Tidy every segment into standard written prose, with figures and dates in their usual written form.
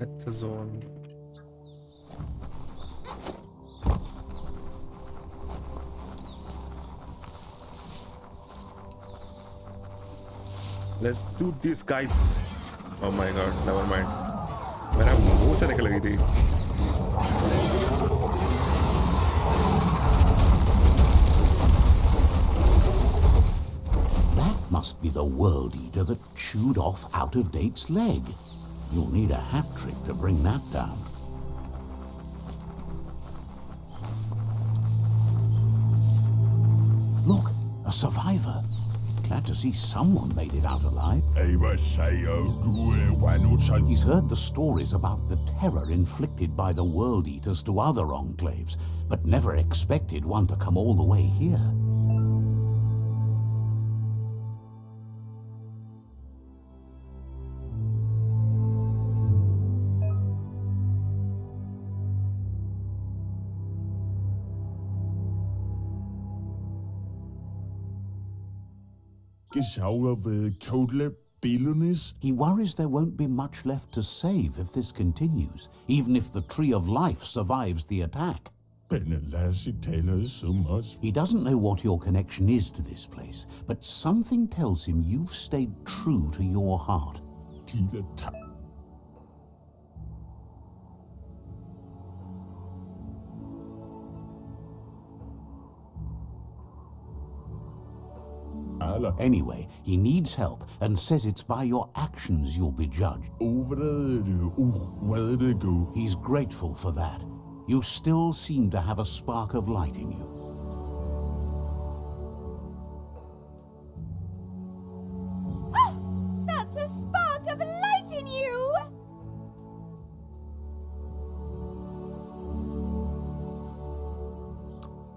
At the zone. Let's do this, guys. Oh my god, never mind. मेरा मुंह से निकल गई थी. That must be the World Eater that chewed off Out-of-Date's leg. You'll need a hat trick to bring that down. Look, a survivor. Glad to see someone made it out alive. He's heard the stories about the terror inflicted by the World Eaters to other enclaves, but never expected one to come all the way here. He worries there won't be much left to save if this continues, even if the Tree of Life survives the attack. He doesn't know what your connection is to this place, but something tells him you've stayed true to your heart. Anyway, he needs help and says it's by your actions you'll be judged. He's grateful for that. You still seem to have a spark of light in you. That's a spark of light in you!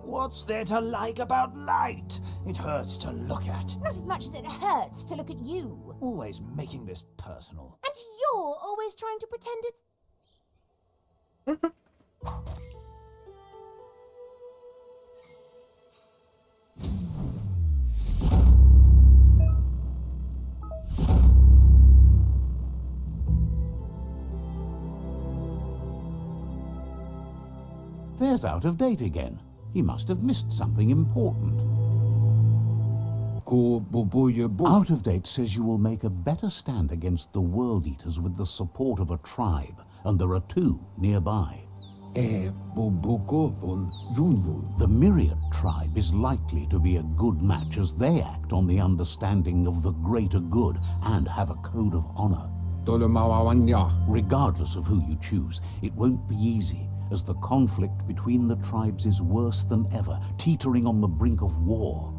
What's there to like about light? It hurts to look at. Not as much as it hurts to look at you. Always making this personal. And you're always trying to pretend it's... There's Out-of-Date again. He must have missed something important. Out-of-Date says you will make a better stand against the World Eaters with the support of a tribe, and there are two nearby. The Myriad tribe is likely to be a good match as they act on the understanding of the greater good and have a code of honor. Regardless of who you choose, it won't be easy, as the conflict between the tribes is worse than ever, teetering on the brink of war.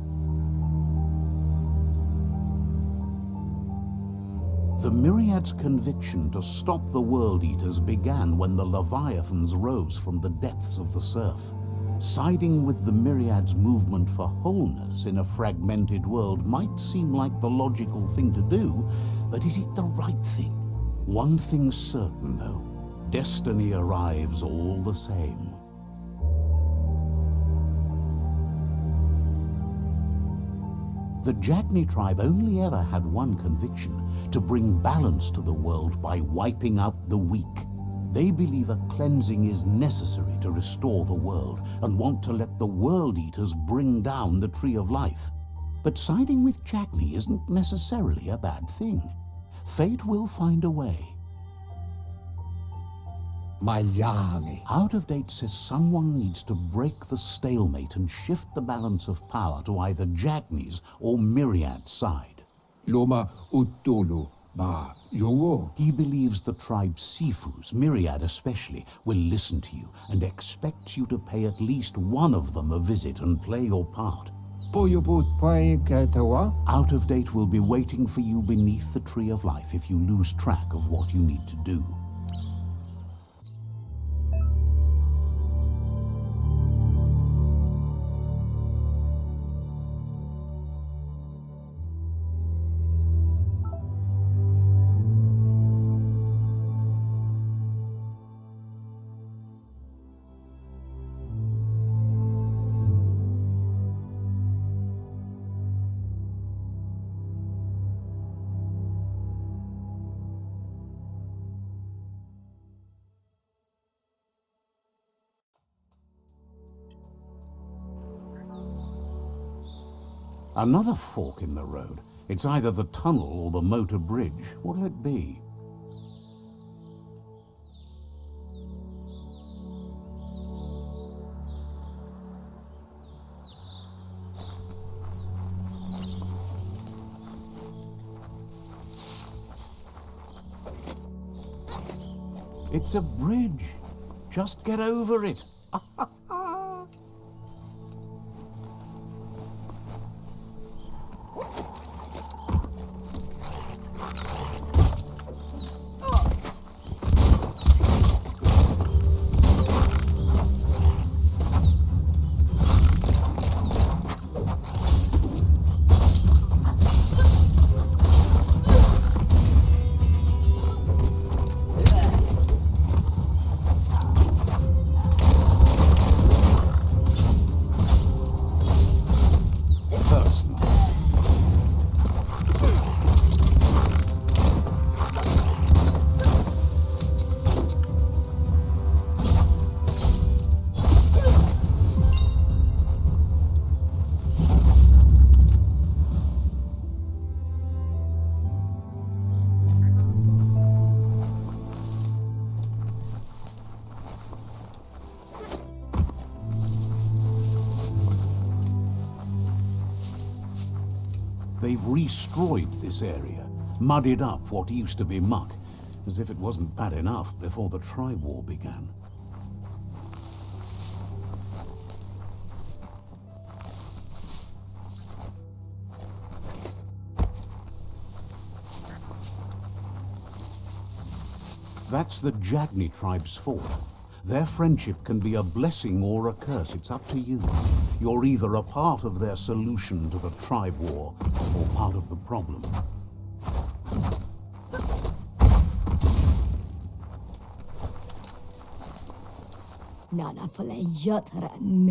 The Myriad's conviction to stop the World Eaters began when the Leviathans rose from the depths of the surf. Siding with the Myriad's movement for wholeness in a fragmented world might seem like the logical thing to do, but is it the right thing? One thing's certain, though. Destiny arrives all the same. The Jagni tribe only ever had one conviction: to bring balance to the world by wiping out the weak. They believe a cleansing is necessary to restore the world and want to let the World Eaters bring down the Tree of Life. But siding with Jagni isn't necessarily a bad thing. Fate will find a way. Out-of-Date says someone needs to break the stalemate and shift the balance of power to either Jagni's or Myriad's side. He believes the tribe Sifus, Myriad especially, will listen to you and expects you to pay at least one of them a visit and play your part. Out-of-Date will be waiting for you beneath the Tree of Life if you lose track of what you need to do. Another fork in the road. It's either the tunnel or the motor bridge. What'll it be? It's a bridge. Just get over it. They've destroyed this area, muddied up what used to be muck, as if it wasn't bad enough before the tribe war began. That's the Jagni tribe's fort. Their friendship can be a blessing or a curse. It's up to you. You're either a part of their solution to the tribe war or part of the problem.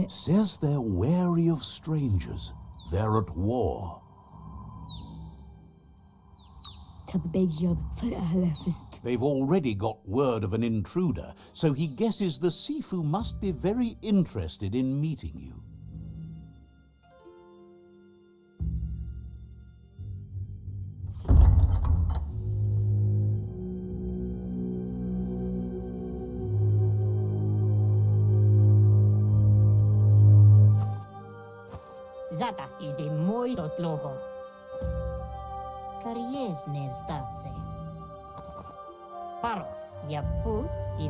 Says they're wary of strangers. They're at war. They've already got word of an intruder, so he guesses the Sifu must be very interested in meeting you. Zata is the muito tloho.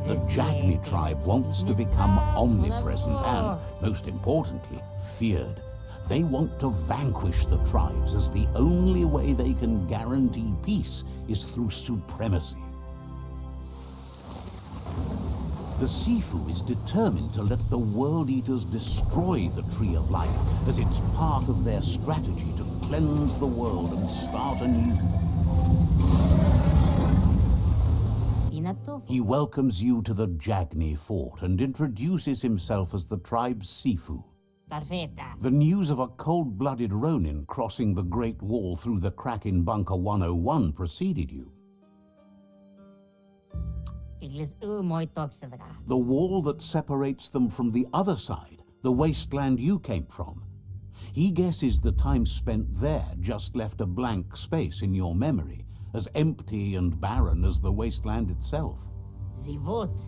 The Jagni tribe wants to become omnipresent and, most importantly, feared. They want to vanquish the tribes, as the only way they can guarantee peace is through supremacy. The Sifu is determined to let the World Eaters destroy the Tree of Life, as it's part of their strategy to cleanse the world and start anew. He welcomes you to the Jagni fort and introduces himself as the tribe's Sifu. The news of a cold-blooded Ronin crossing the Great Wall through the crack in Bunker 101 preceded you. The wall that separates them from the other side, the wasteland you came from. He guesses the time spent there just left a blank space in your memory, as empty and barren as the wasteland itself.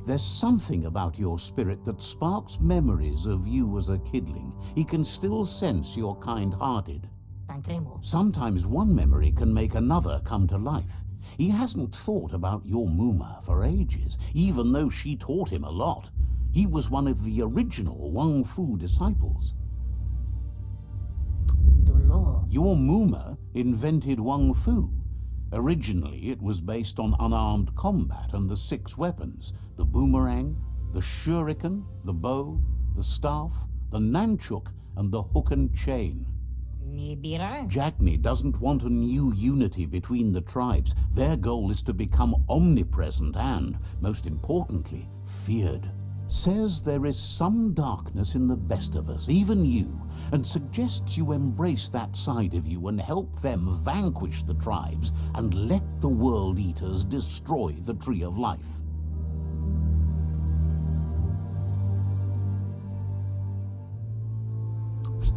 There's something about your spirit that sparks memories of you as a kidling. He can still sense you're kind-hearted. Sometimes one memory can make another come to life. He hasn't thought about your Muma for ages, even though she taught him a lot. He was one of the original Wang Fu disciples. Your Muma invented Wang Fu. Originally, it was based on unarmed combat and the 6 weapons: the boomerang, the shuriken, the bow, the staff, the nunchuk, and the hook and chain. Jagni doesn't want a new unity between the tribes. Their goal is to become omnipresent and, most importantly, feared. Says there is some darkness in the best of us, even you, and suggests you embrace that side of you and help them vanquish the tribes and let the World Eaters destroy the Tree of Life.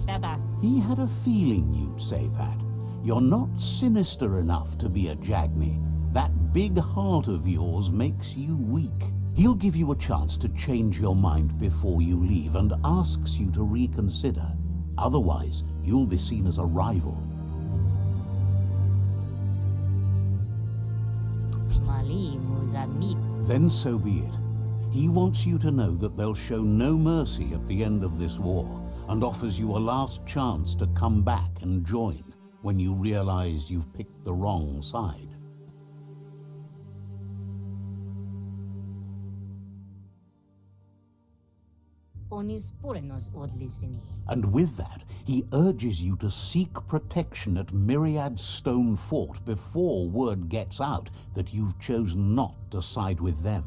Tata. He had a feeling you'd say that. You're not sinister enough to be a Jagni. That big heart of yours makes you weak. He'll give you a chance to change your mind before you leave and asks you to reconsider. Otherwise, you'll be seen as a rival. Mali Muzamit. Then so be it. He wants you to know that they'll show no mercy at the end of this war, and offers you a last chance to come back and join when you realize you've picked the wrong side. Onisporenos odlisini. And with that, he urges you to seek protection at Myriad's stone fort before word gets out that you've chosen not to side with them.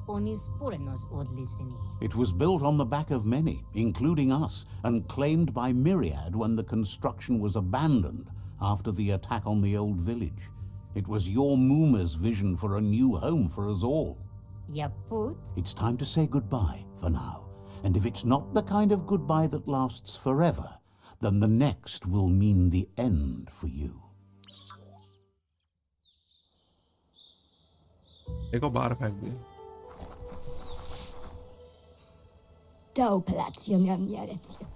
Onisporenos odlisini. It was built on the back of many, including us, and claimed by Myriad when the construction was abandoned after the attack on the old village. It was your Mooma's vision for a new home for us all. Yaput. It's time to say goodbye for now. And if it's not the kind of goodbye that lasts forever, then the next will mean the end for you. देखो बाहर फेंक दी. Dał palacjonam jarecie.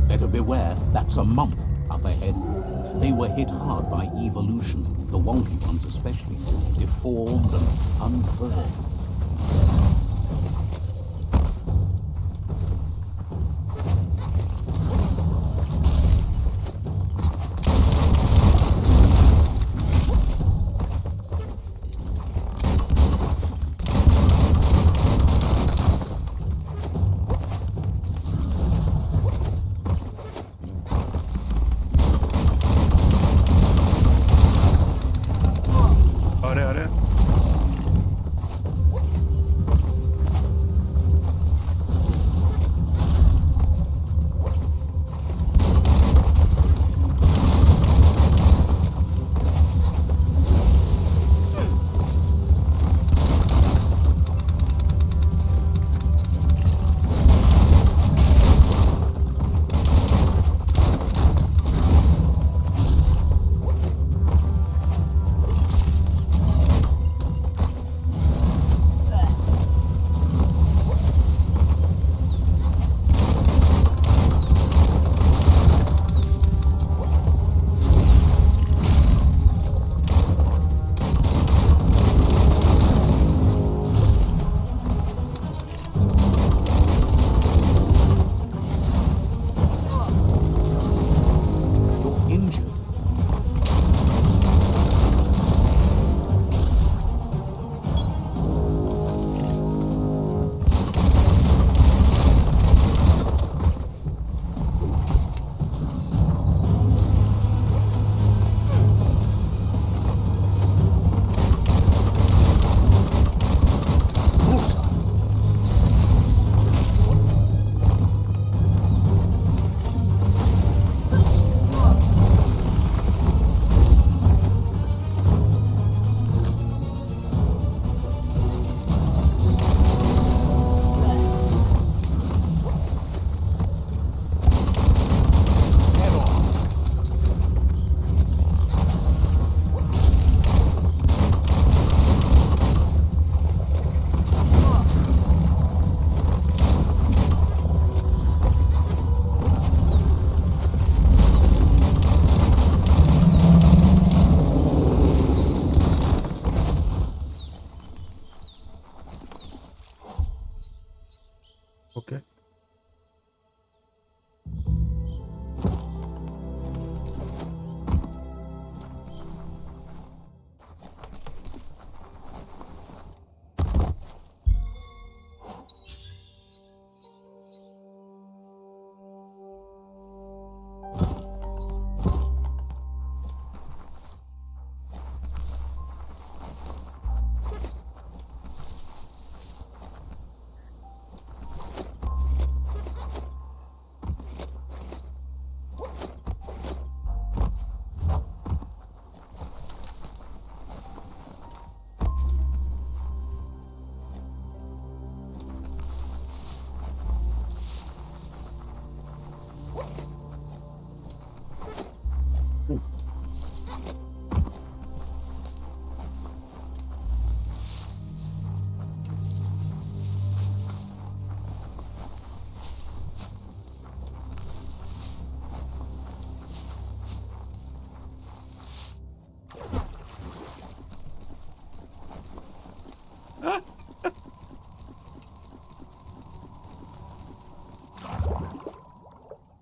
Better beware, that's a mump up ahead. They were hit hard by evolution, the wonky ones especially, deformed and unfurled. Okay.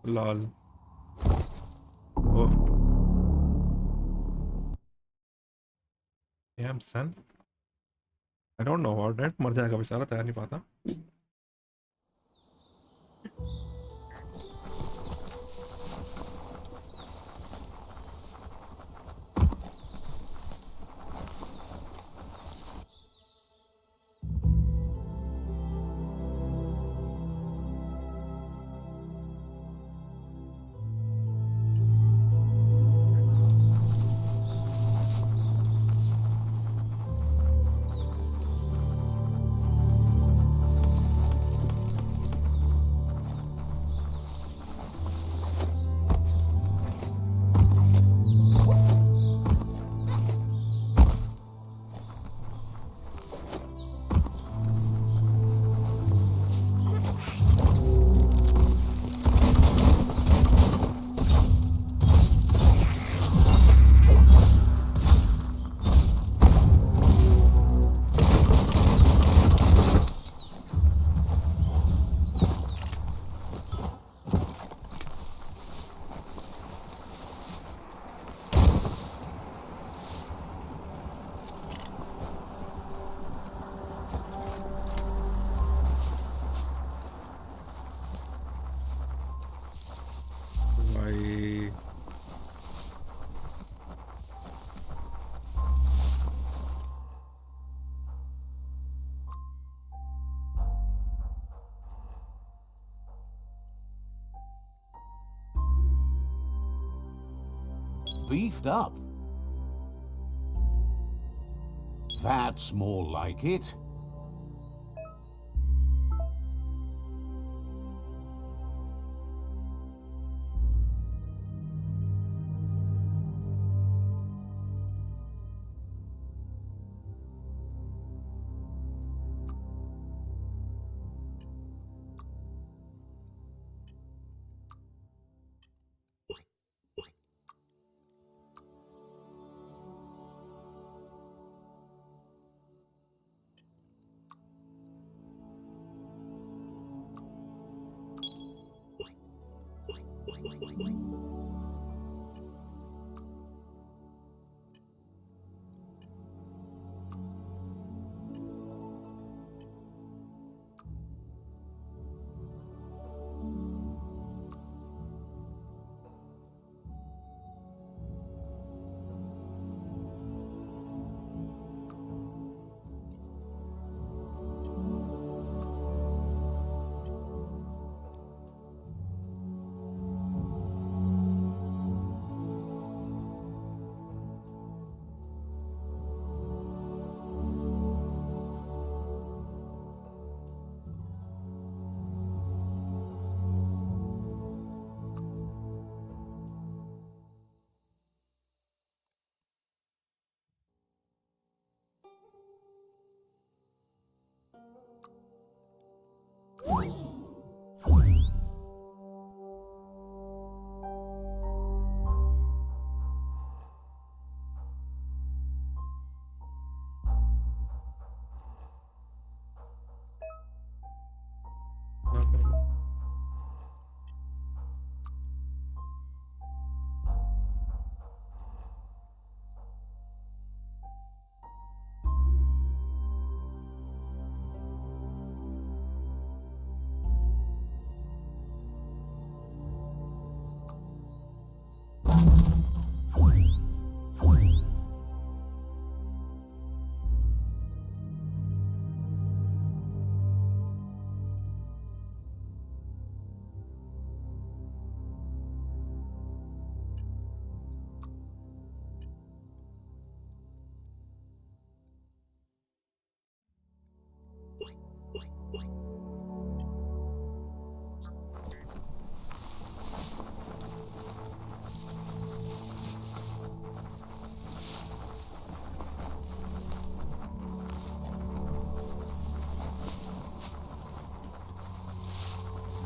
Lol. Oh. Damn son. I don't know about that. मर जाएगा बेचारा, तैयार नहीं पाता. भाई Beefed up. That's more like it.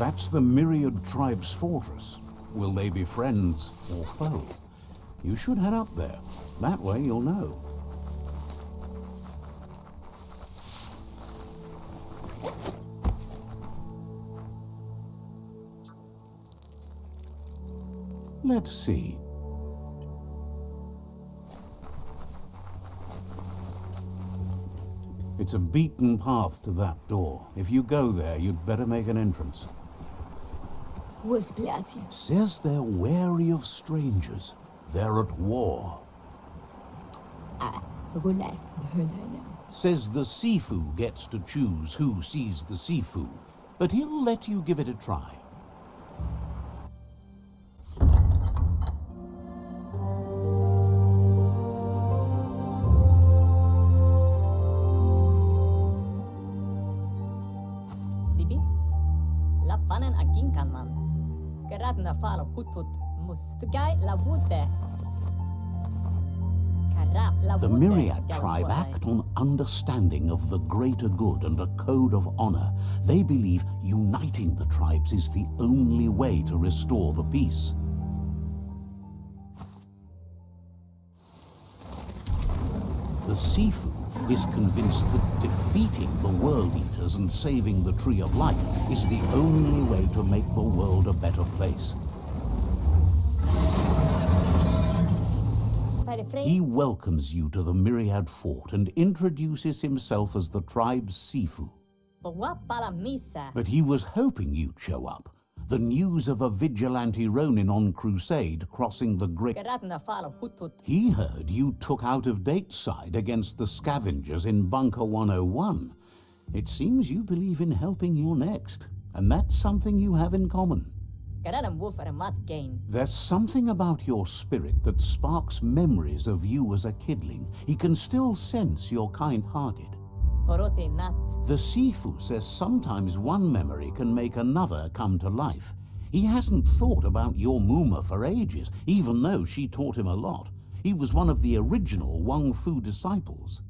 That's the Myriad Tribe's fortress. Will they be friends or foe? You should head up there. That way you'll know. Let's see. It's a beaten path to that door. If you go there, you'd better make an entrance. Wоспляться. Says they're wary of strangers. They're at war. Гуляй, гуляй. Says the Sifu gets to choose who sees the Sifu, but he'll let you give it a try. Sibi? Lapanen aginkanman. Geradna fal hutut mus. Tugai la wute. The Myriad tribe act on understanding of the greater good and a code of honor. They believe uniting the tribes is the only way to restore the peace. The Sifu is convinced that defeating the World Eaters and saving the Tree of Life is the only way to make the world a better place. He welcomes you to the Myriad Fort and introduces himself as the tribe's Sifu. But he was hoping you'd show up. The news of a vigilante Ronin on crusade crossing the Great... He heard you took out-of-date side against the scavengers in Bunker 101. It seems you believe in helping your next, and that's something you have in common. There's something about your spirit that sparks memories of you as a kidling. He can still sense you're kind-hearted. The Sifu says sometimes one memory can make another come to life. He hasn't thought about your Muma for ages, even though she taught him a lot. He was one of the original Wang Fu disciples.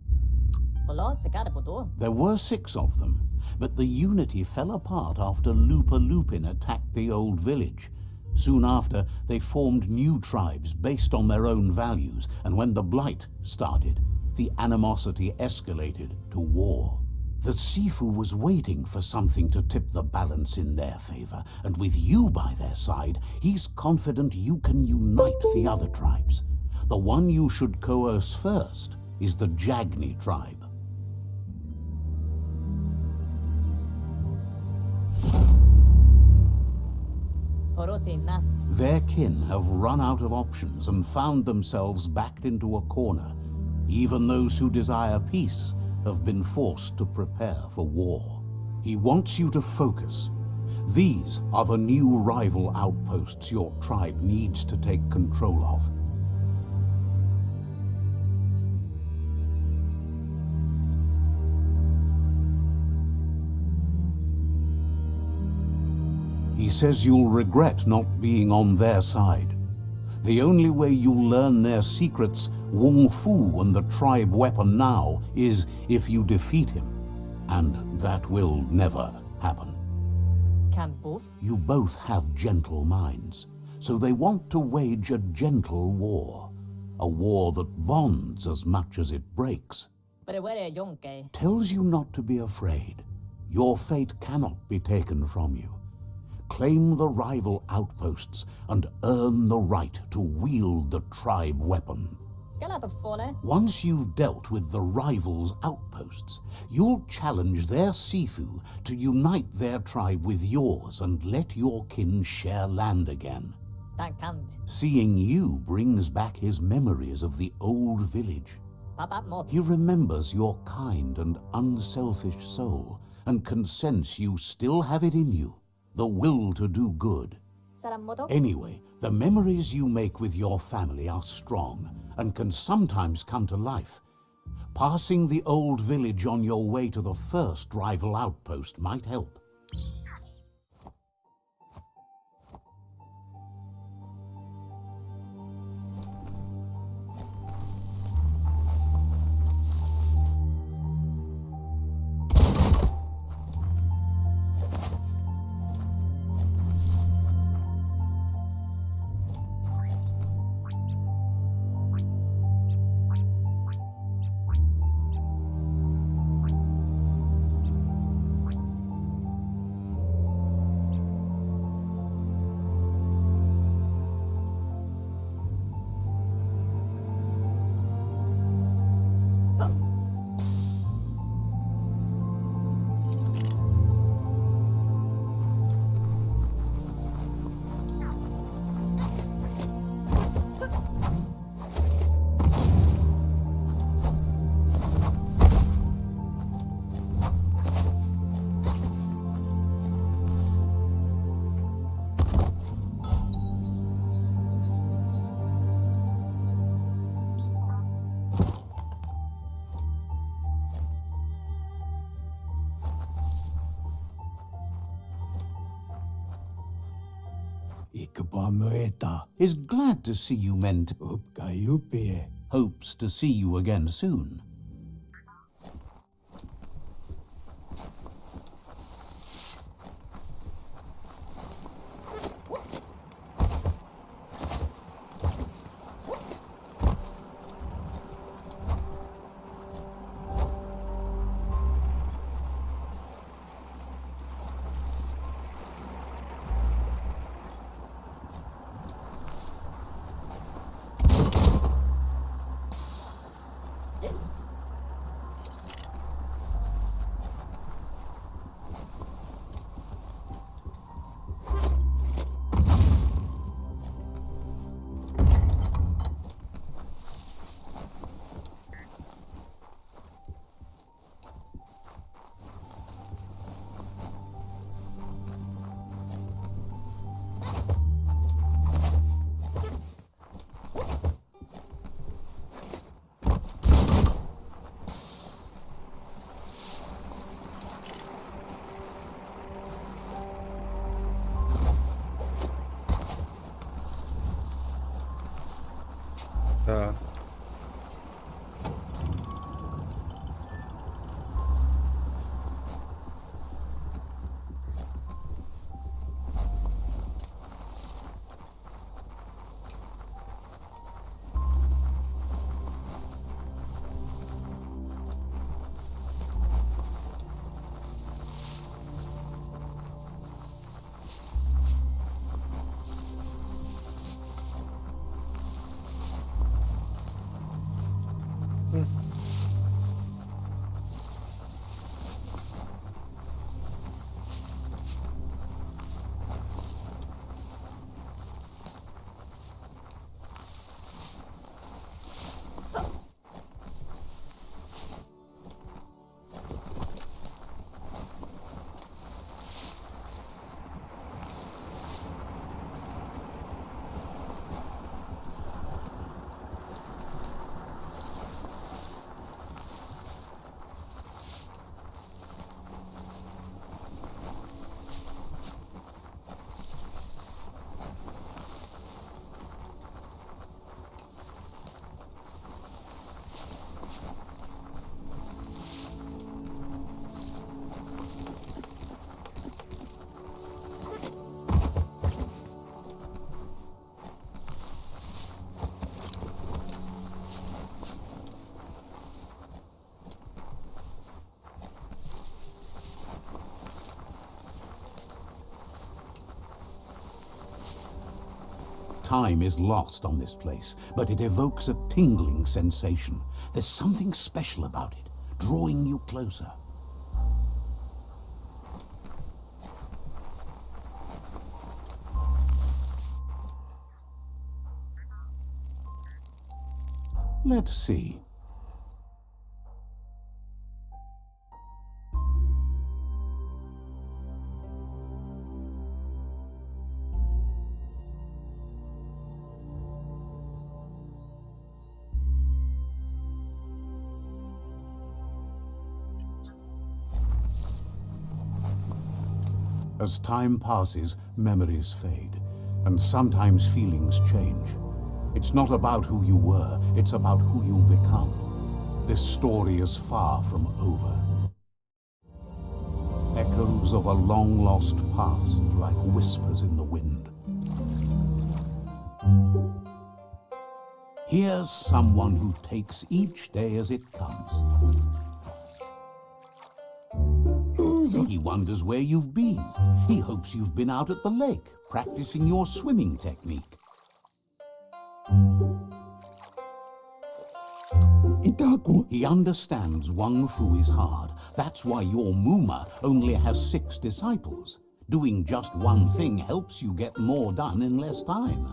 There were 6 of them, but the unity fell apart after LUPA-LUPIN attacked the old village. Soon after, they formed new tribes based on their own values, and when the Blight started, the animosity escalated to war. The Sifu was waiting for something to tip the balance in their favor, and with you by their side, he's confident you can unite the other tribes. The one you should coerce first is the Jagni tribe. Their kin have run out of options and found themselves backed into a corner. Even those who desire peace have been forced to prepare for war. He wants you to focus. These are the new rival outposts your tribe needs to take control of. He says you'll regret not being on their side. The only way you'll learn their secrets, Wung Fu and the tribe weapon now, is if you defeat him. And that will never happen. Can both? You both have gentle minds, so they want to wage a gentle war. A war that bonds as much as it breaks. Tells you not to be afraid. Your fate cannot be taken from you. Claim the rival outposts and earn the right to wield the tribe weapon. Once you've dealt with the rivals' outposts, you'll challenge their Sifu to unite their tribe with yours and let your kin share land again. Seeing you brings back his memories of the old village. He remembers your kind and unselfish soul and can sense you still have it in you. The will to do good. Anyway, the memories you make with your family are strong and can sometimes come to life. Passing the old village on your way to the first rival outpost might help. Ikabamueta. Is glad to see you men. Upkayupie. Hopes to see you again soon. Time is lost on this place, but it evokes a tingling sensation. There's something special about it, drawing you closer. Let's see. As time passes, memories fade, and sometimes feelings change. It's not about who you were, it's about who you'll become. This story is far from over. Echoes of a long-lost past, like whispers in the wind. Here's someone who takes each day as it comes. He wonders where you've been. He hopes you've been out at the lake, practicing your swimming technique. He understands Wang Fu is hard. That's why your Muma only has 6 disciples. Doing just one thing helps you get more done in less time.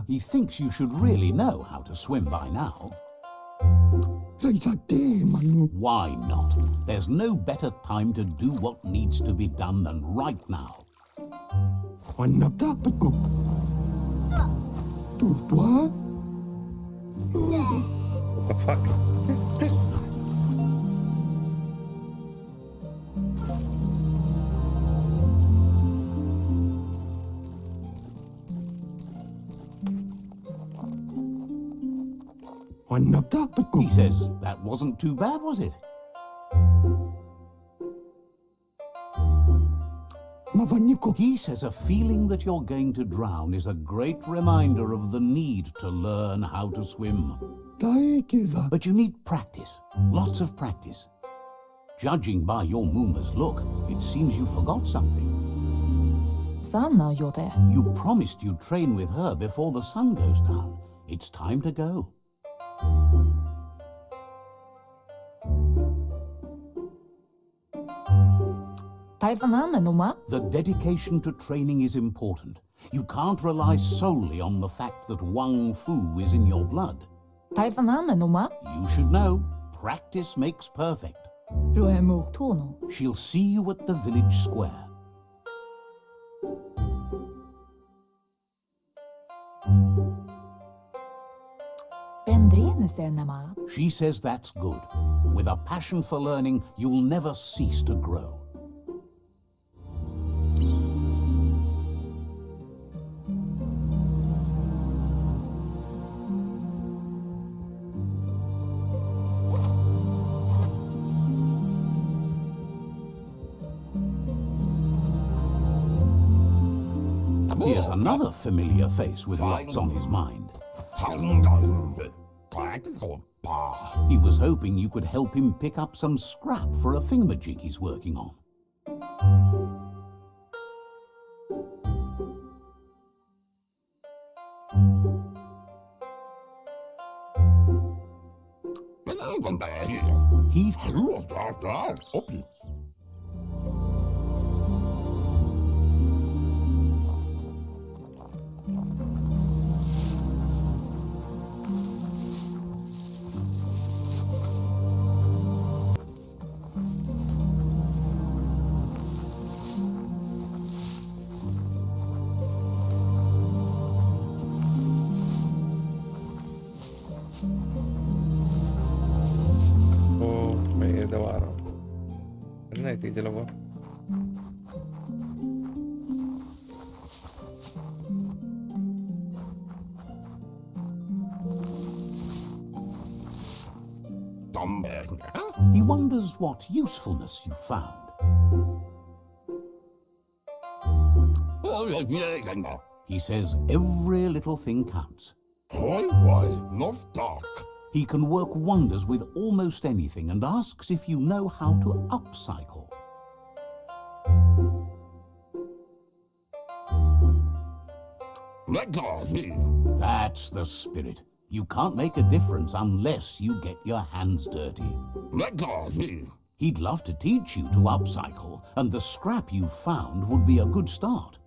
He thinks you should really know how to swim by now. Why not? There's no better time to do what needs to be done than right now. What the fuck? He says, that wasn't too bad, was it? He says a feeling that you're going to drown is a great reminder of the need to learn how to swim. But you need practice, lots of practice. Judging by your Mooma's look, it seems you forgot something. You promised you'd train with her before the sun goes down. It's time to go. The dedication to training is important. You can't rely solely on the fact that Wang Fu is in your blood. You should know, practice makes perfect. She'll see you at the village square. She says that's good. With a passion for learning, you'll never cease to grow. Here's another familiar face with lots on his mind. He was hoping you could help him pick up some scrap for a thingamajig he's working on. Djlobo. He wonders what usefulness you found. He says every little thing counts. He can work wonders with almost anything and asks if you know how to upcycle. That's the spirit. You can't make a difference unless you get your hands dirty. He'd love to teach you to upcycle, and the scrap you found would be a good start.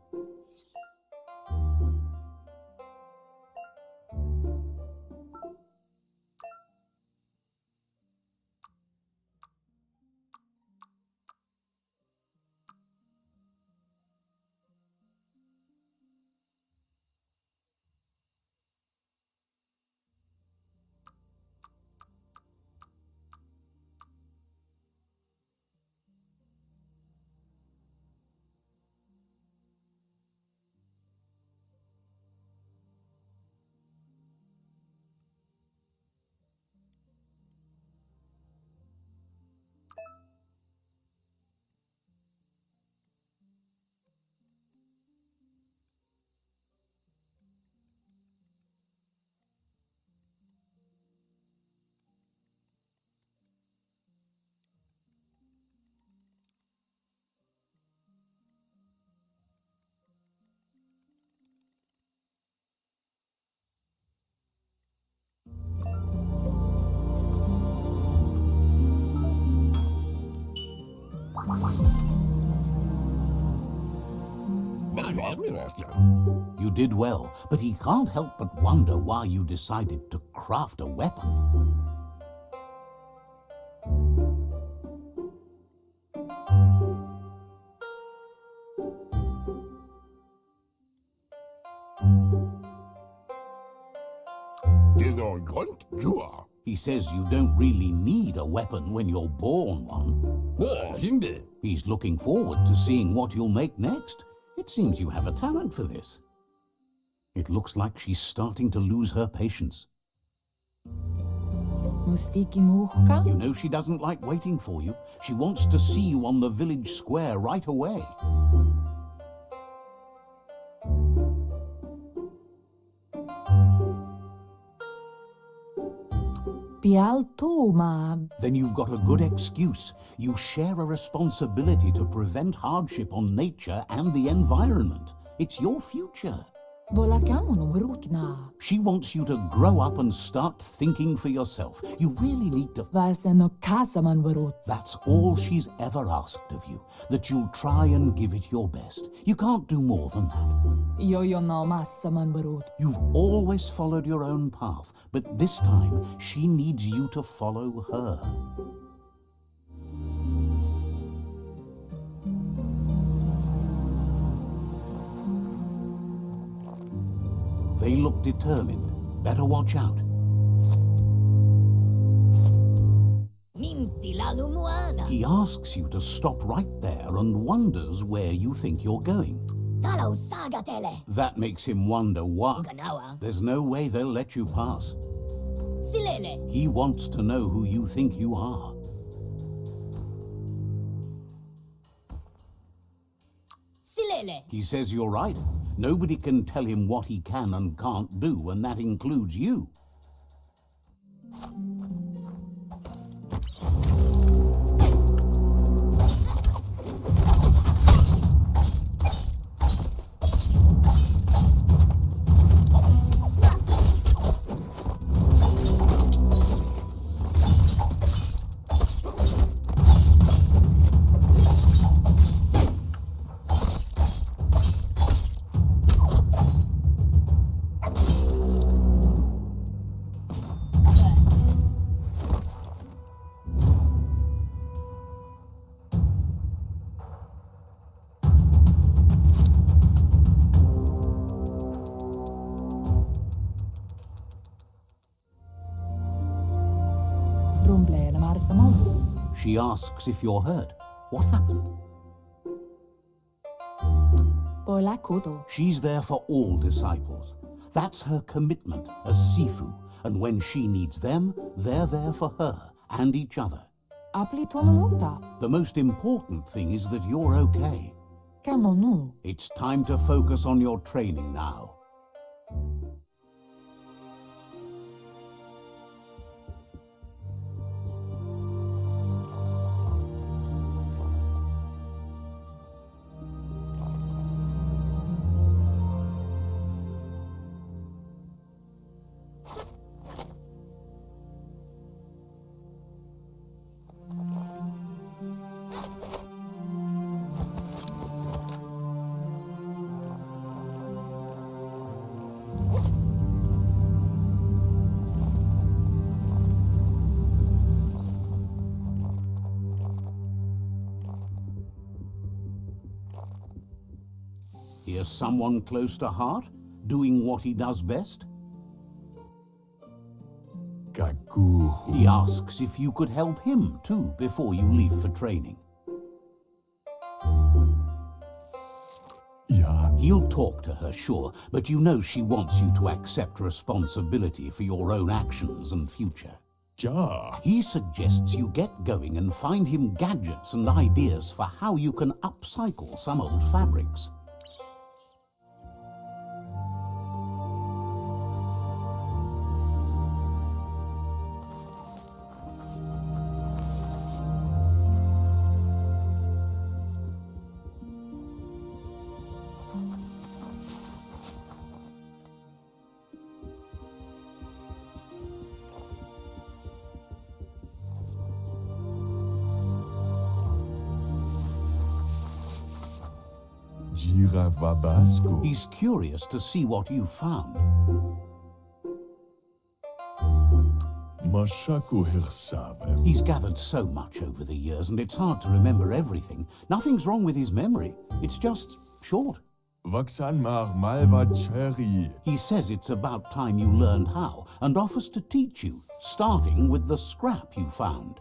You did well, but he can't help but wonder why you decided to craft a weapon. He says you don't really need a weapon when you're born one. He's looking forward to seeing what you'll make next. It seems you have a talent for this. It looks like she's starting to lose her patience. Mustiki muhka? You know she doesn't like waiting for you. She wants to see you on the village square right away. Pialtuma. Then you've got a good excuse. You share a responsibility to prevent hardship on nature and the environment. It's your future. Bolakamun rutna. She wants you to grow up and start thinking for yourself. You really need to... Vaseno kasaman varut. That's all she's ever asked of you, that you'll try and give it your best. You can't do more than that. Yo no massaman varut. You've always followed your own path, but this time she needs you to follow her. They look determined. Better watch out. He asks you to stop right there and wonders where you think you're going. That makes him wonder why. There's no way they'll let you pass. He wants to know who you think you are. He says you're right. Nobody can tell him what he can and can't do, and that includes you. She asks if you're hurt. What happened? She's there for all disciples. That's her commitment as Sifu. And when she needs them, they're there for her and each other. The most important thing is that you're okay. It's time to focus on your training now. Here's someone close to heart, doing what he does best. He asks if you could help him too before you leave for training. He'll talk to her, sure, but you know she wants you to accept responsibility for your own actions and future. He suggests you get going and find him gadgets and ideas for how you can upcycle some old fabrics. He's curious to see what you found. He's gathered so much over the years, and it's hard to remember everything. Nothing's wrong with his memory. It's just short. He says it's about time you learned how, and offers to teach you, starting with the scrap you found.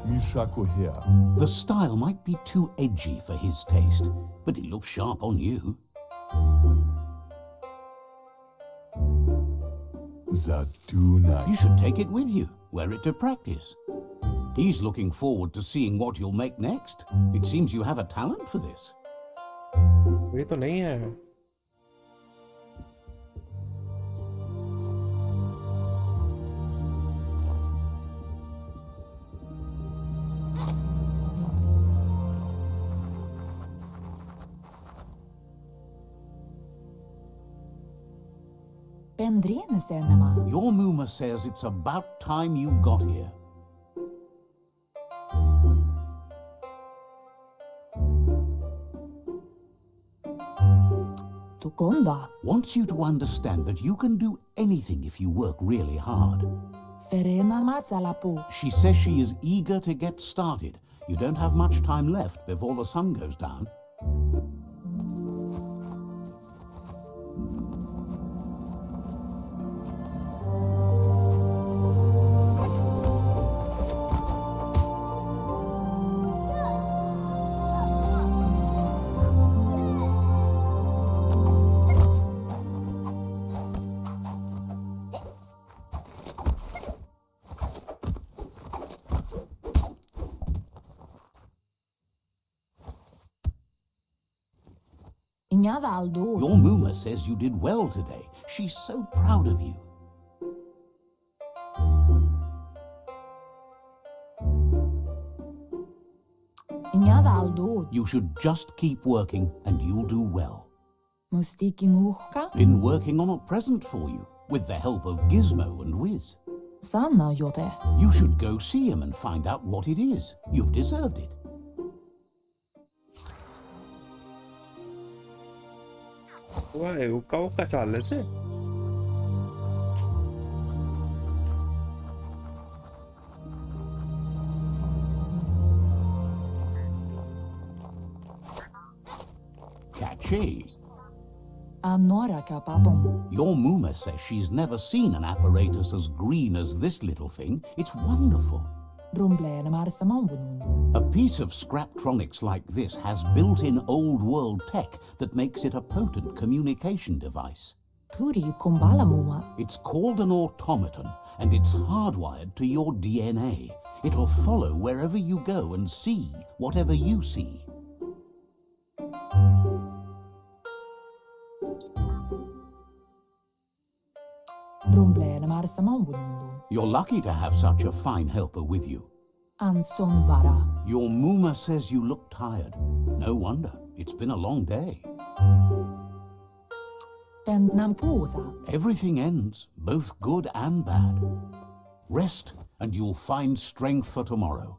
Mishako here. The style might be too edgy for his taste, but it looks sharp on you. Zatuna. You should take it with you, wear it to practice. He's looking forward to seeing what you'll make next. It seems you have a talent for this. ये तो नहीं है. Pendrine senema. Your Muma says it's about time you got here. Tukonda. Wants you to understand that you can do anything if you work really hard. Ferena masalapu. She says she is eager to get started. You don't have much time left before the sun goes down. Inyavaldo. Your Muma says you did well today. She's so proud of you. Inyavaldo. You should just keep working and you'll do well. Mustiki muhka. Been working on a present for you, with the help of Gizmo and Wiz. Sanna jote. You should go see him and find out what it is. You've deserved it. Why? Ukka चाल से? Catchy. Anora kapapom. Your Muma says she's never seen an apparatus as green as this little thing. It's wonderful. Brumblene marsamavunu. A piece of Scraptronics like this has built-in old-world tech that makes it a potent communication device. Puri kumbala muma. It's called an automaton, and it's hardwired to your DNA. It'll follow wherever you go and see whatever you see. Brumblene marsamavunu. You're lucky to have such a fine helper with you. Anson bara. Your Muma says you look tired. No wonder. It's been a long day. Pendnam pusa. Everything ends, both good and bad. Rest, and you'll find strength for tomorrow.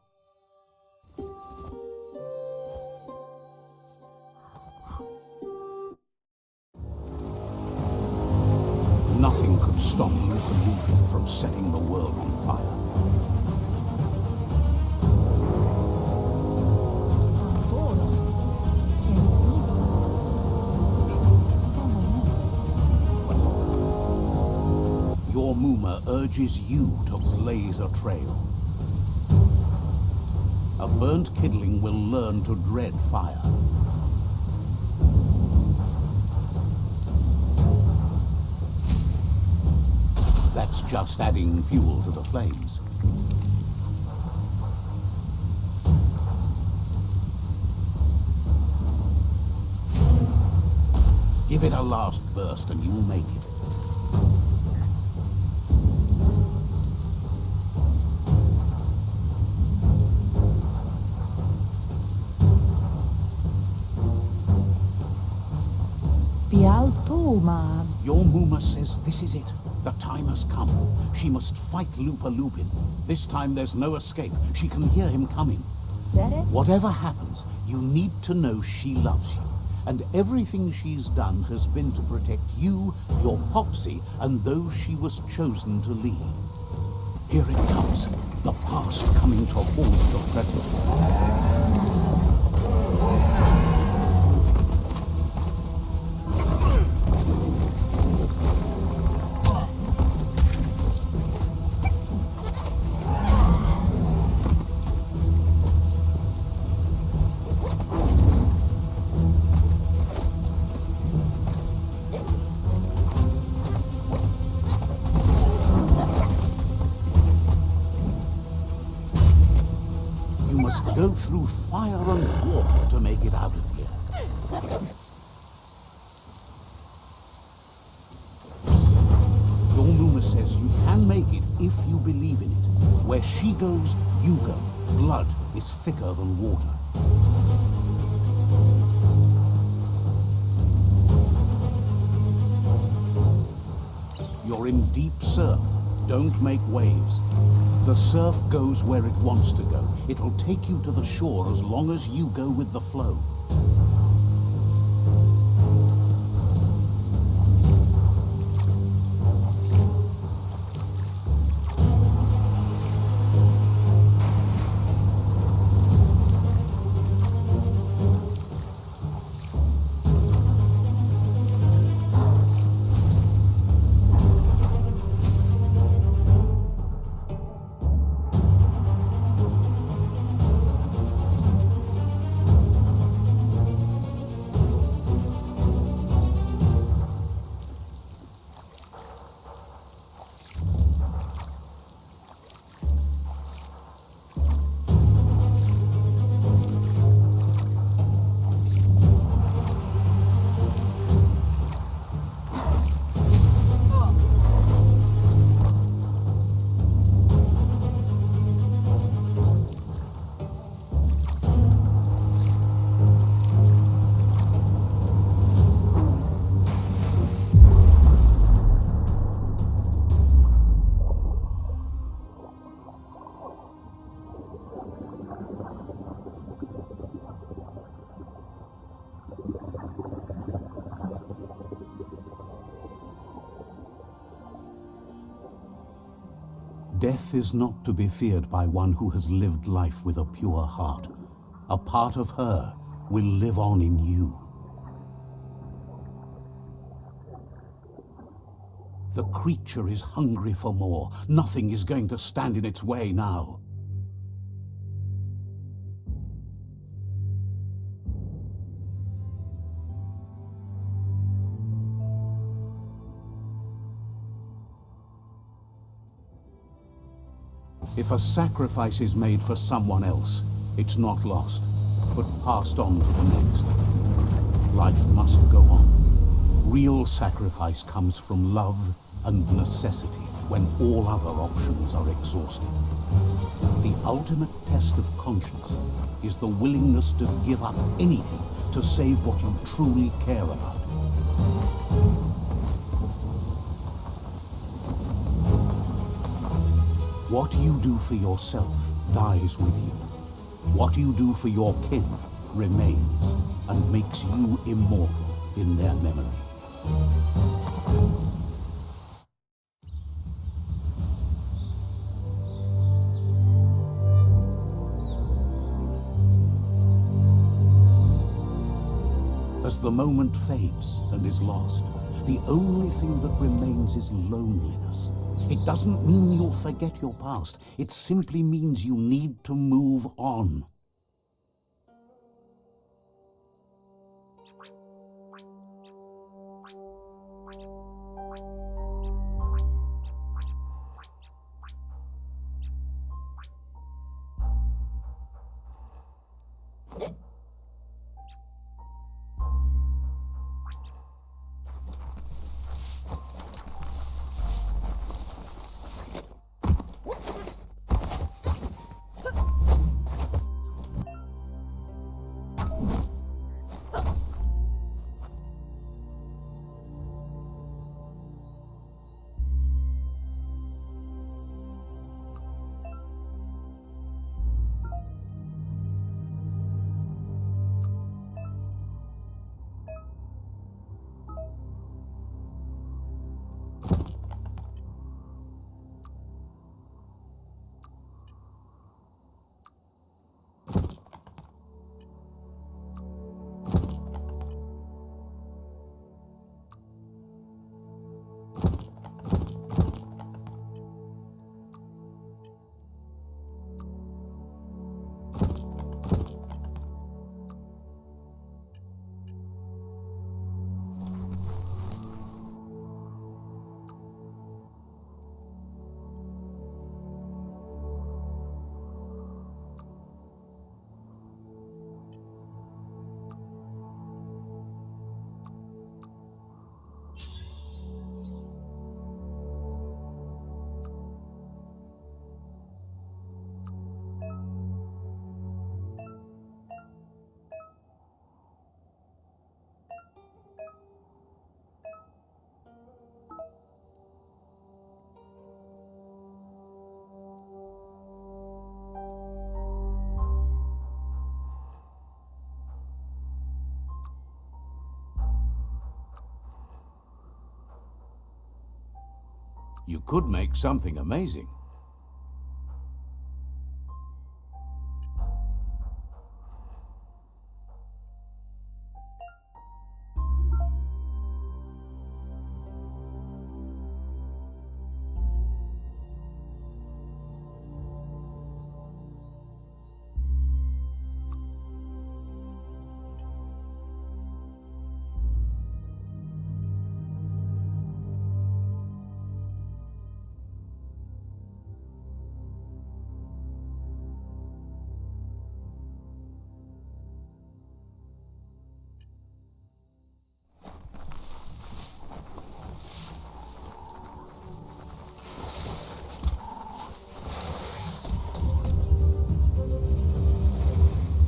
Nothing could stop LUPA-LUPIN from setting the world on fire. Antoro. Kensi. Your Muma urges you to blaze a trail. A burnt kidling will learn to dread fire. That's just adding fuel to the flames. Give it a last burst and you'll make it. Bialtuma. Your Muma says this is it. The time has come. She must fight LUPA-LUPIN. This time there's no escape. She can hear him coming. Dere. Whatever happens, you need to know she loves you. And everything she's done has been to protect you, your Popsy, and those she was chosen to lead. Here it comes. The past coming to haunt the present. go through fire and water to make it out of here. Dormuma says you can make it if you believe in it. Where she goes, you go. Blood is thicker than water. You're in deep surf. Don't make waves. The surf goes where it wants to go. It'll take you to the shore as long as you go with the flow. Death is not to be feared by one who has lived life with a pure heart. A part of her will live on in you. The creature is hungry for more. Nothing is going to stand in its way now. If a sacrifice is made for someone else, it's not lost, but passed on to the next. Life must go on. Real sacrifice comes from love and necessity when all other options are exhausted. The ultimate test of conscience is the willingness to give up anything to save what you truly care about. What you do for yourself dies with you. What you do for your kin remains and makes you immortal in their memory. As the moment fades and is lost, the only thing that remains is loneliness. It doesn't mean you'll forget your past. It simply means you need to move on. You could make something amazing.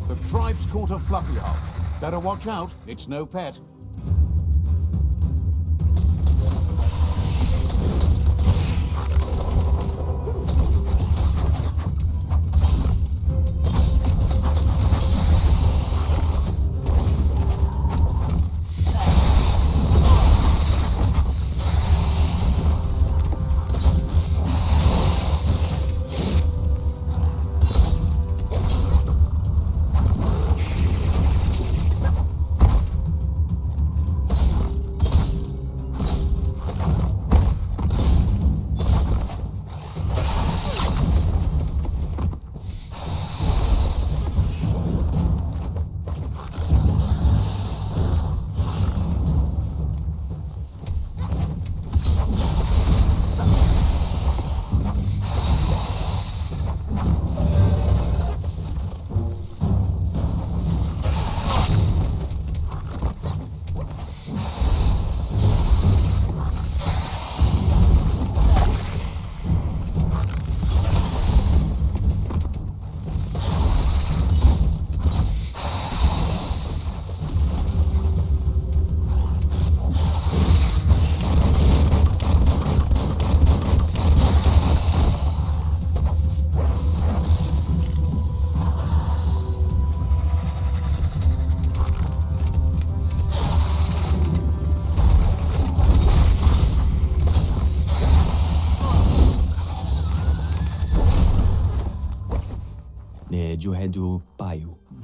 The tribe's caught a fluffy hog. Better watch out, it's no pet.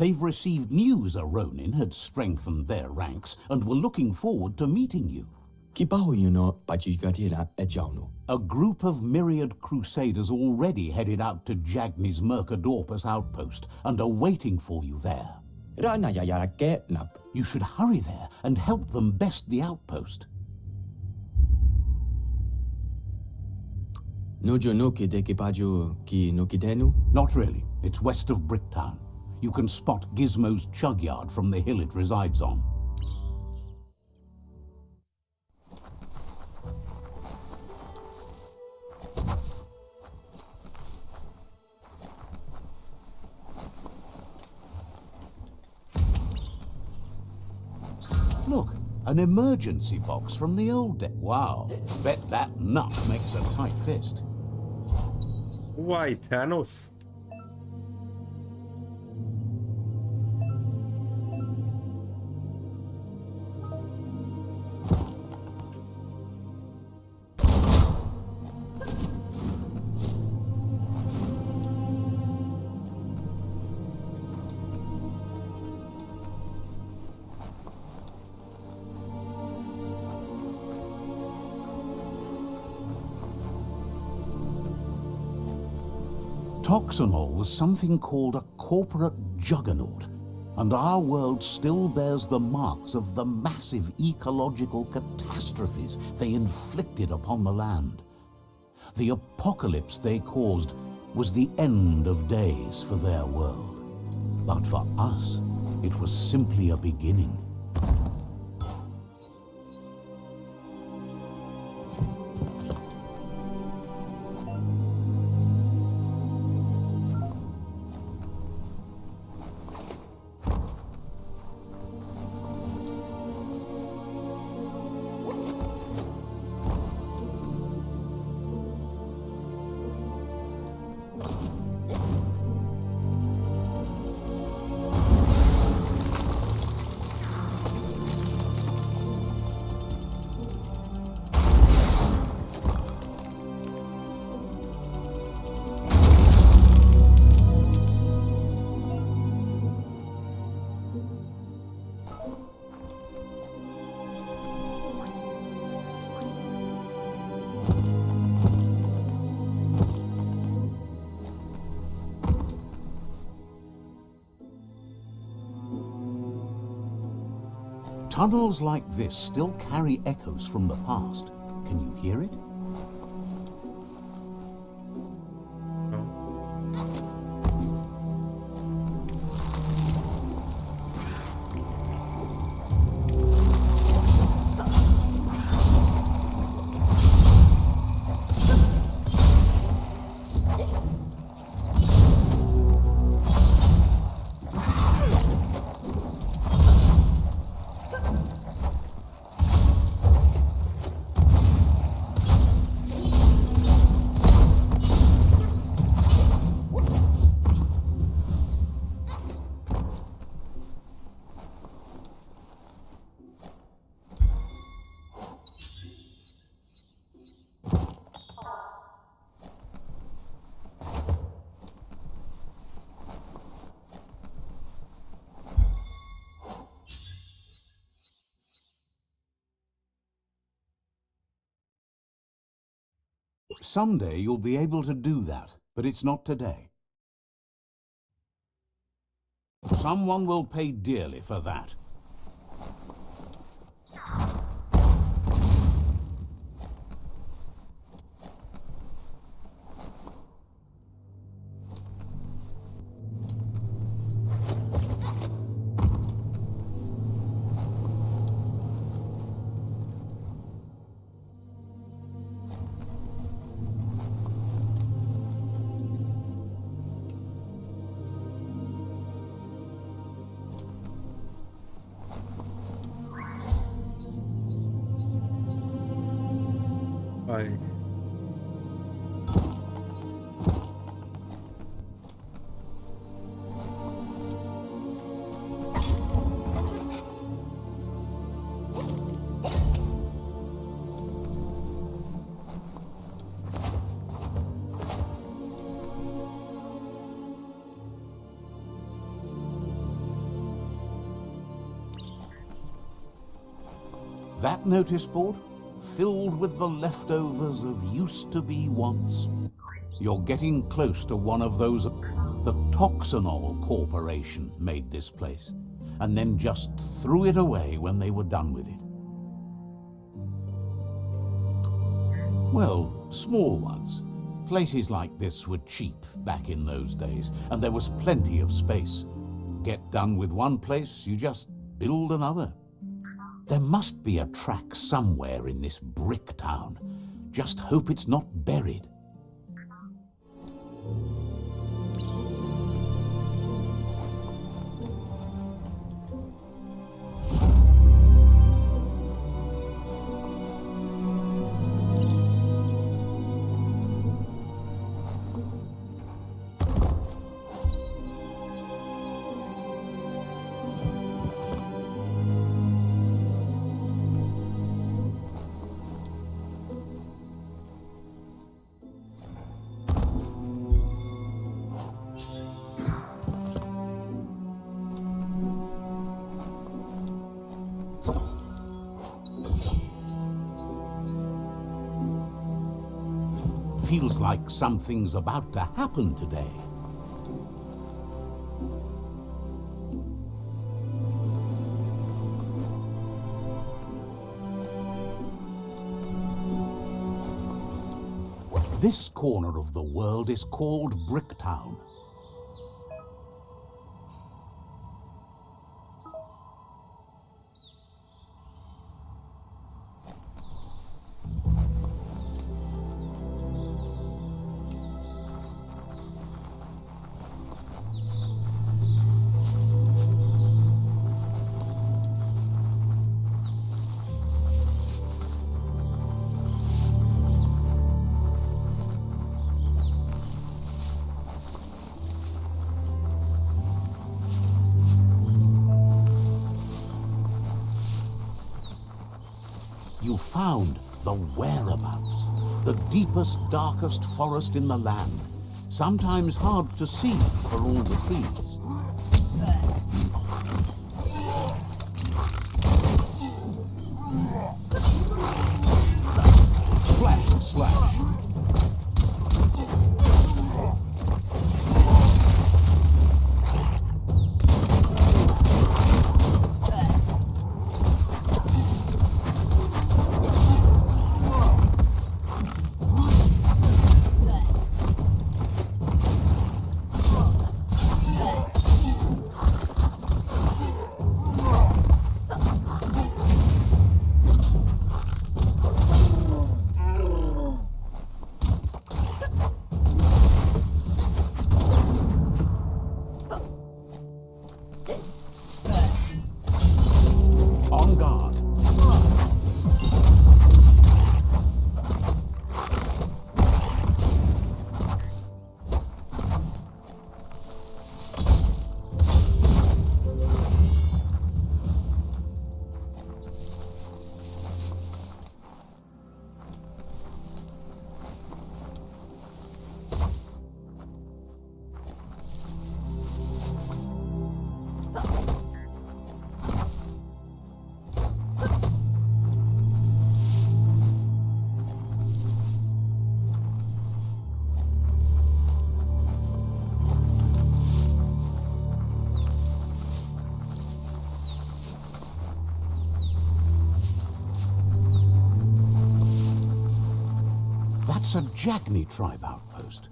They've received news a Ronin had strengthened their ranks and were looking forward to meeting you. A group of myriad crusaders already headed out to Jagni's Mercadorpus outpost and are waiting for you there. You should hurry there and help them best the outpost. Not really. It's west of Bricktown. You can spot Gizmo's chug yard from the hill it resides on. Look, an emergency box from the old day. Wow, bet that nut makes a tight fist. Why, Thanos? Toxanol was something called a corporate juggernaut, and our world still bears the marks of the massive ecological catastrophes they inflicted upon the land. The apocalypse they caused was the end of days for their world. But for us, it was simply a beginning. Tunnels like this still carry echoes from the past. Can you hear it? Someday you'll be able to do that, but it's not today. Someone will pay dearly for that. Bye. That notice board? Filled with the leftovers of used-to-be wants. You're getting close to one of those. The Toxanol Corporation made this place, and then just threw it away when they were done with it. Well, small ones. Places like this were cheap back in those days, and there was plenty of space. Get done with one place, you just build another. There must be a track somewhere in this brick town. Just hope it's not buried. Feels like something's about to happen today. This corner of the world is called Bricktown. You found the whereabouts, the deepest, darkest forest in the land, sometimes hard to see for all the trees. Slash and slash. That's a Jagni tribe outpost.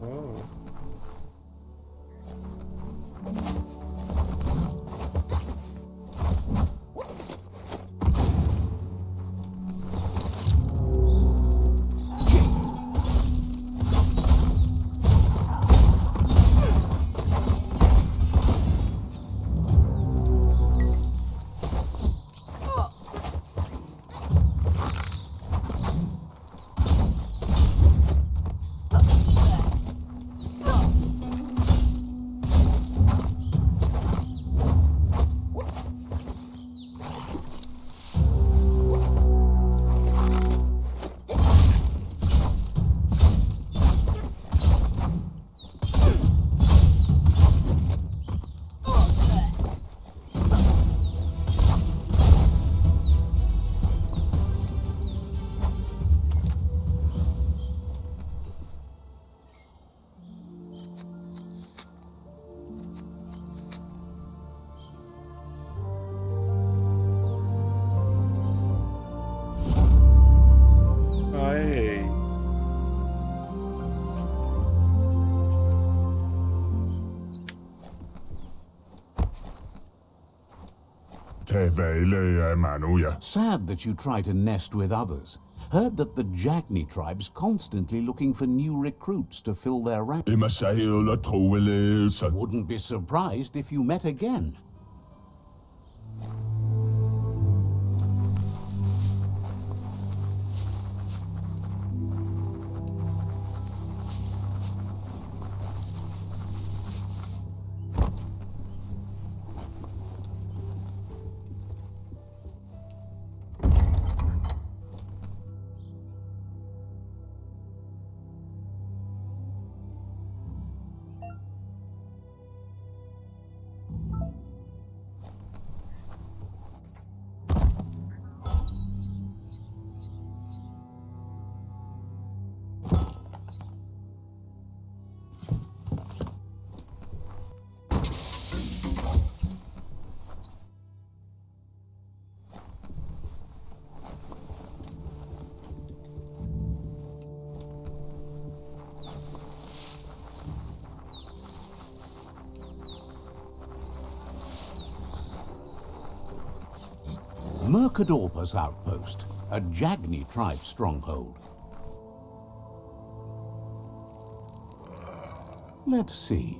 Oh. Hey. Sad that you try to nest with others. Heard that the Jagni tribe's constantly looking for new recruits to fill their ranks. Wouldn't be surprised if you met again. Mercadorpa's outpost, a Jagni tribe stronghold. Let's see.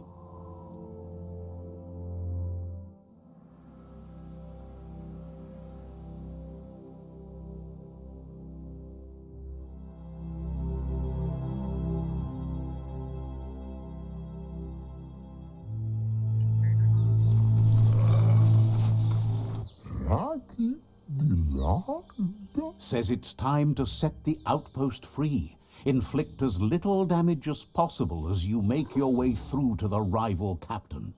Says it's time to set the outpost free. Inflict as little damage as possible as you make your way through to the rival captain.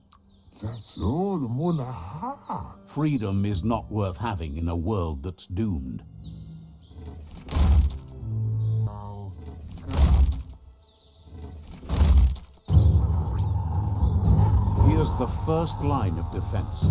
Freedom is not worth having in a world that's doomed. Here's the first line of defense.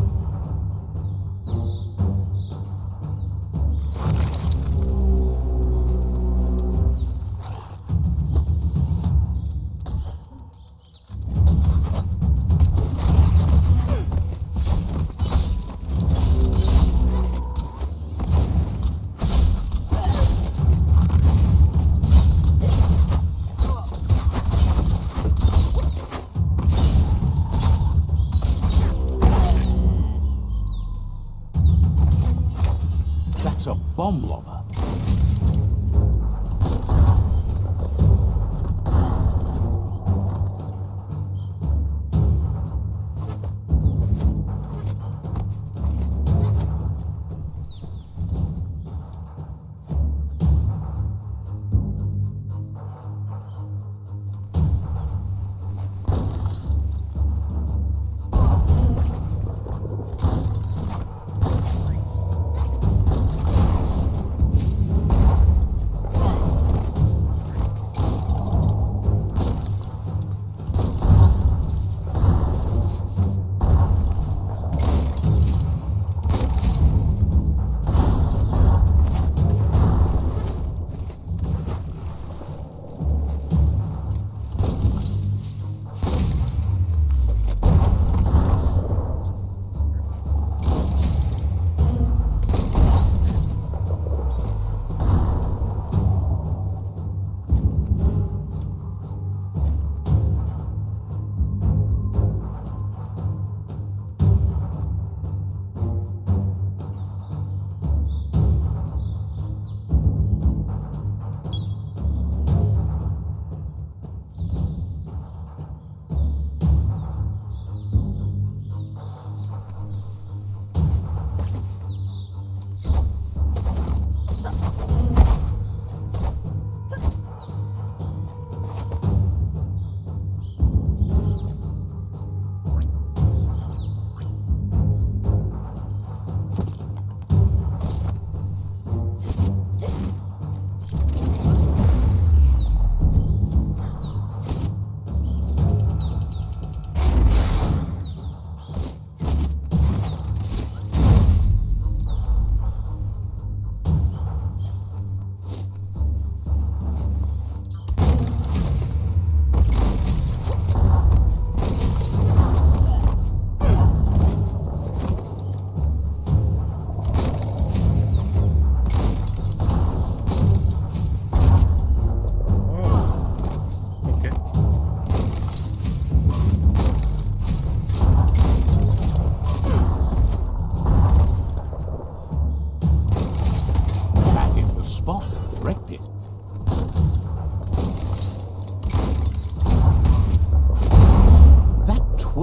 That's a bomb lobber.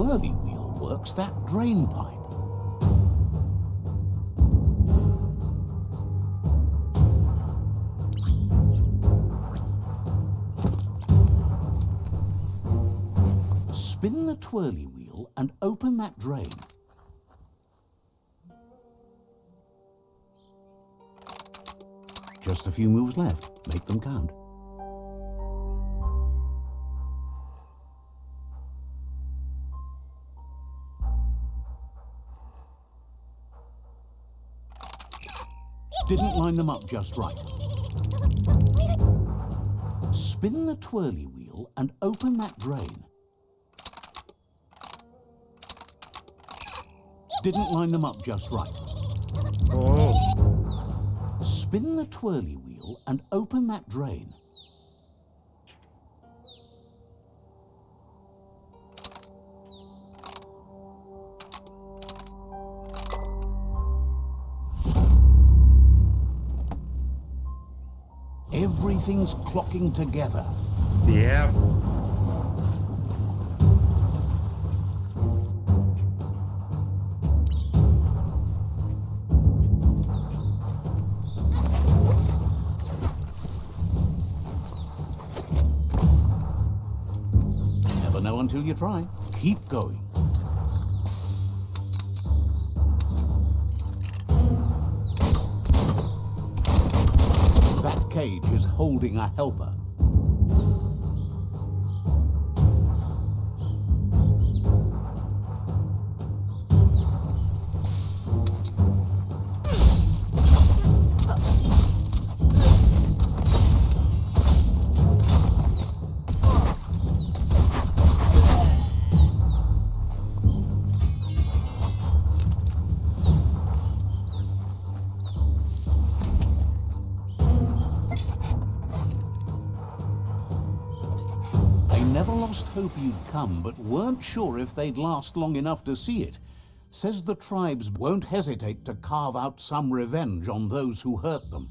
twirly wheel works that drain pipe. Spin the twirly wheel and open that drain. Just a few moves left. Make them count. Didn't line them up just right. Spin the twirly wheel and open that drain. Didn't line them up just right. Oh. Spin the twirly wheel and open that drain. Everything's clocking together. Yeah. Never know until you try. Keep going. That cage is holding a helper. Hope you'd come, but weren't sure if they'd last long enough to see it. Says the tribes won't hesitate to carve out some revenge on those who hurt them.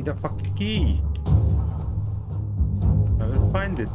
The fucking key. I will find it.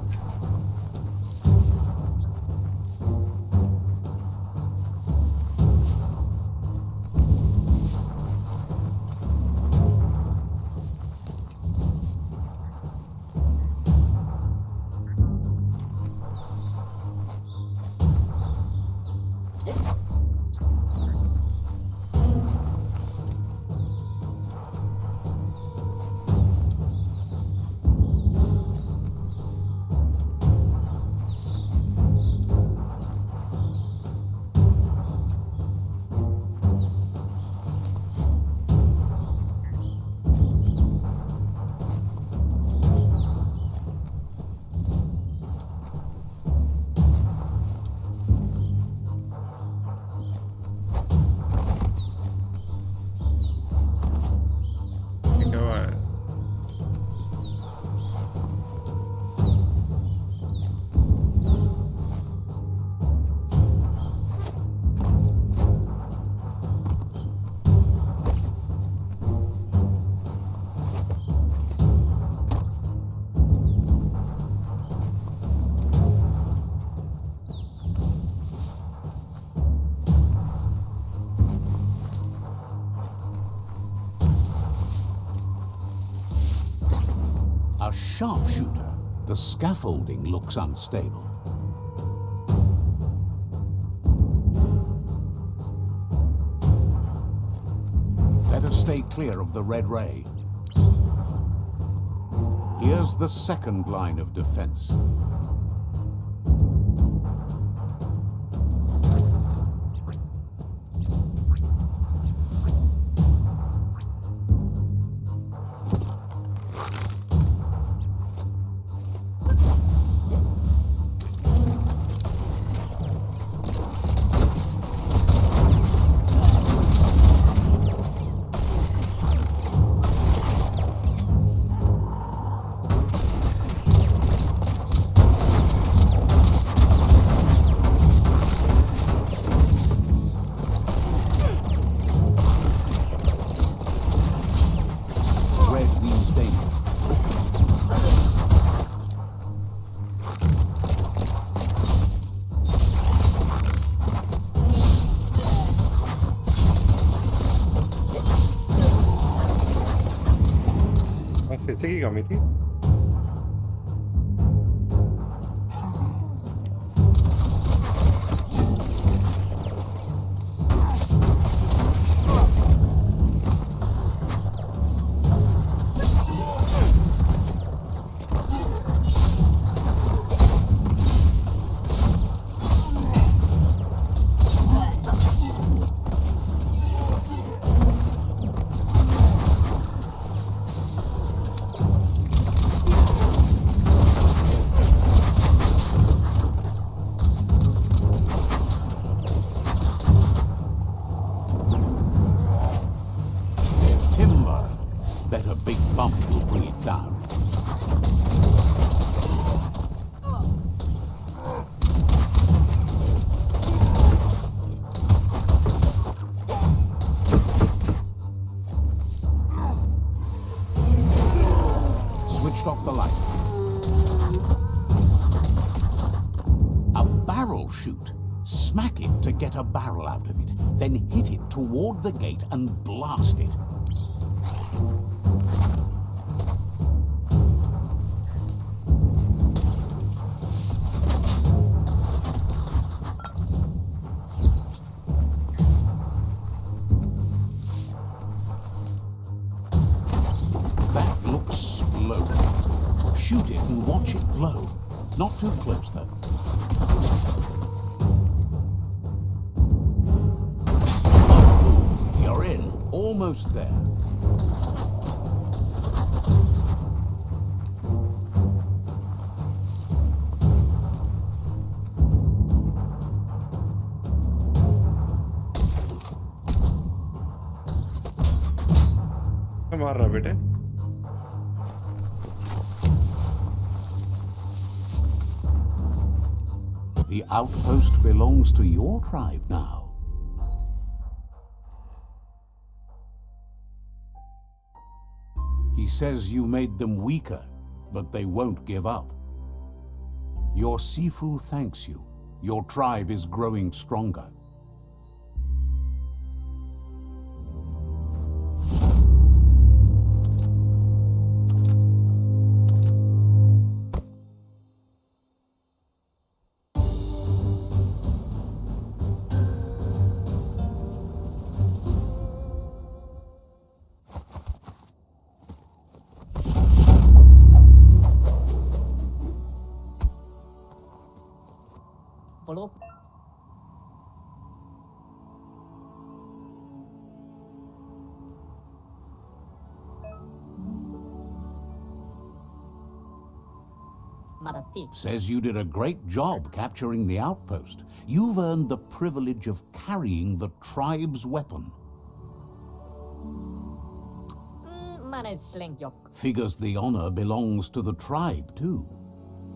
sharpshooter. The scaffolding looks unstable. Better stay clear of the red ray. Here's the second line of defense. Sige gamitin. Off the light. A barrel shoot. Smack it to get a barrel out of it, then hit it toward the gate and blast it. That looks slow. Shoot it and watch it glow. Not too close, though. You're in. Almost there. मार रहा बेटे. The outpost belongs to your tribe now. He says you made them weaker, but they won't give up. Your Sifu thanks you. Your tribe is growing stronger. Follow. Says you did a great job capturing the outpost. You've earned the privilege of carrying the tribe's weapon. Figures the honor belongs to the tribe, too.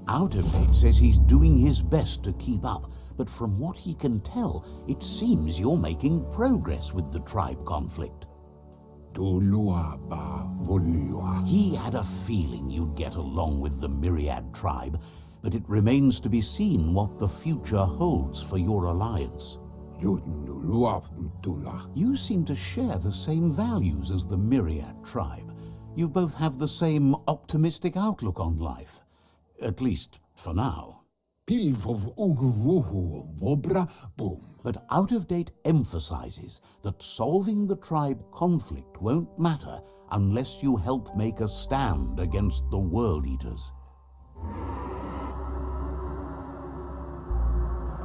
Outerdate says he's doing his best to keep up, but from what he can tell, it seems you're making progress with the tribe conflict. He had a feeling you'd get along with the Myriad tribe, but it remains to be seen what the future holds for your alliance. You seem to share the same values as the Myriad tribe. You both have the same optimistic outlook on life. At least, for now. Pilvov ugvuhu vobra boom. But Out-of-Date emphasizes that solving the tribe conflict won't matter unless you help make a stand against the World Eaters.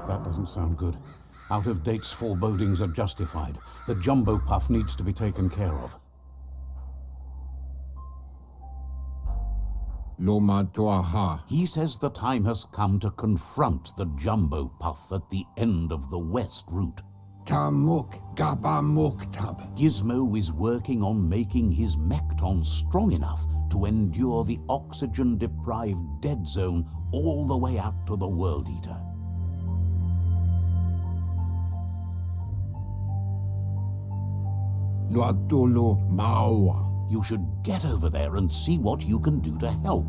That doesn't sound good. Out-of-Date's forebodings are justified. The jumbo puff needs to be taken care of. Loma toaha. He says the time has come to confront the jumbo puff at the end of the west route. Tamuk gabamuktab. Gizmo is working on making his mekton strong enough to endure the oxygen-deprived dead zone all the way out to the World Eater. Luatolo maua. You should get over there and see what you can do to help.